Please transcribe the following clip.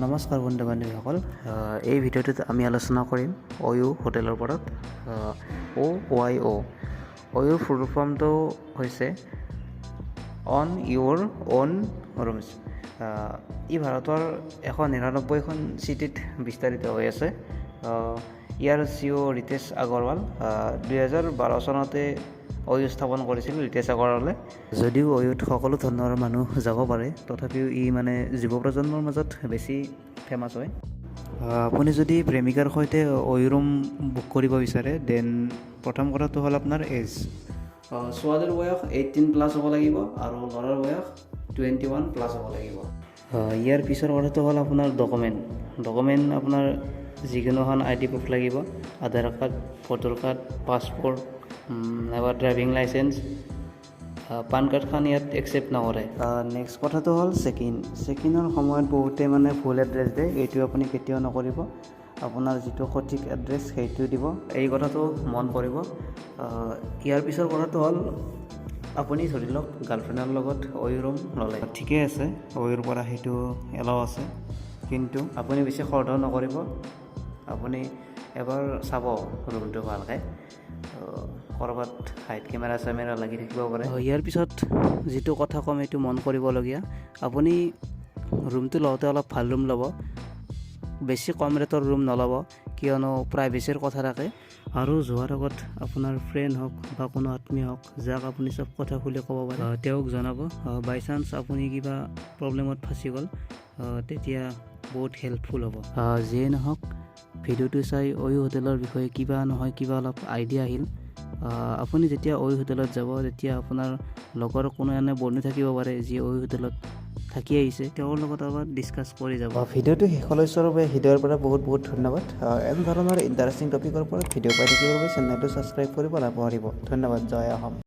নমস্কাৰ বন্ধু বান্ধৱীসকল, এই ভিডিঅ'টোত আমি আলোচনা কৰিম OYO হোটেলৰ ওপৰত। OYO OYOৰ ফুল ফৰ্মটো হৈছে অন ইউৰ অ'ন ৰুমছ। ই ভাৰতৰ 199খন চিটিত বিস্তাৰিত হৈ আছে। ইয়াৰ CEO ৰিতেশ আগৰৱাল 2012 চনতে OYO স্থাপন কৰিছিল ৰিতেশ আগৰৱালে। যদিও OYOত সকলো ধৰণৰ মানুহ যাব পাৰে, তথাপিও ই যুৱ প্ৰজন্মৰ মাজত বেছি ফেমাছ হয়। আপুনি যদি প্ৰেমিকাৰ সৈতে OYO ৰুম বুক কৰিব বিচাৰে, দেন প্ৰথম কথাটো হ'ল আপোনাৰ এজ। ছোৱালীৰ বয়স 18+ হ'ব লাগিব আৰু ল'ৰাৰ বয়স 21+ হ'ব লাগিব। ইয়াৰ পিছৰ কথাটো হ'ল আপোনাৰ ডকুমেণ্ট আপোনাৰ যিকোনো এখন ID প্ৰুফ লাগিব, আধাৰ কাৰ্ড, ভোটাৰ কাৰ্ড, পাছপৰ্ট নাইবা ড্ৰাইভিং লাইচেঞ্চ। পান কাৰ্ডখন ইয়াত একচেপ্ট নকৰে। নেক্সট কথাটো হ'ল চেকিনৰ সময়ত বহুতে ফুল এড্ৰেছ দিয়ে। এইটো আপুনি কেতিয়াও নকৰিব। আপোনাৰ যিটো সঠিক এড্ৰেছ সেইটো দিব, এই কথাটো মন কৰিব। ইয়াৰ পিছৰ কথাটো হ'ল আপুনি ধৰি লওক গাৰ্লফ্ৰেণ্ডৰ লগত OYO ৰুম ল'লে, ঠিকেই আছে, OYOৰ পৰা সেইটো এলাও আছে, কিন্তু আপুনি বেছি খৰধৰ নকৰিব। আপুনি এবাৰ চাব ৰুমটো ভালকৈ, ক'ৰবাত হাইট কেমেৰা লাগি থাকিব পাৰে। ইয়াৰ পিছত যিটো কথা ক'ম এইটো মন কৰিবলগীয়া, আপুনি ৰুমটো লওঁতে অলপ ভাল ৰুম ল'ব, বেছি কম ৰেটৰ ৰুম নল'ব, কিয়নো প্ৰাইভেচিৰ কথা থাকে। আৰু যোৱাৰ আগত আপোনাৰ ফ্ৰেণ্ড হওক বা কোনো আত্মীয় হওক, যাক আপুনি চব কথা খুলি ক'ব পাৰে, তেওঁক জনাব। বাই চান্স আপুনি কিবা প্ৰব্লেমত ফাঁচি গ'ল, তেতিয়া বহুত হেল্পফুল হ'ব। যিয়ে নহওক, ভিডিঅ'টো চাই OYO হোটেলৰ বিষয়ে কিবা নহয় কিবা অলপ আইডিয়া আহিল। আপুনি যেতিয়া OYO হোটেলত যাব, তেতিয়া আপোনাৰ লগৰ কোনো এনে বন্ধু থাকিব পাৰে যিয়ে OYO হোটেলত থাকি আহিছে, তেওঁৰ লগত অলপ ডিছকাছ কৰি যাব। ভিডিঅ'টো শেষলৈ চোৱাৰ বাবে হৃদয়ৰ পৰা বহুত ধন্যবাদ। এনে ধৰণৰ ইণ্টাৰেষ্টিং টপিকৰ ওপৰত ভিডিঅ' পাই থাকিবৰ বাবে চেনেলটো ছাবস্ক্ৰাইব কৰিব নাপাহৰিব। ধন্যবাদ। জয় অসম।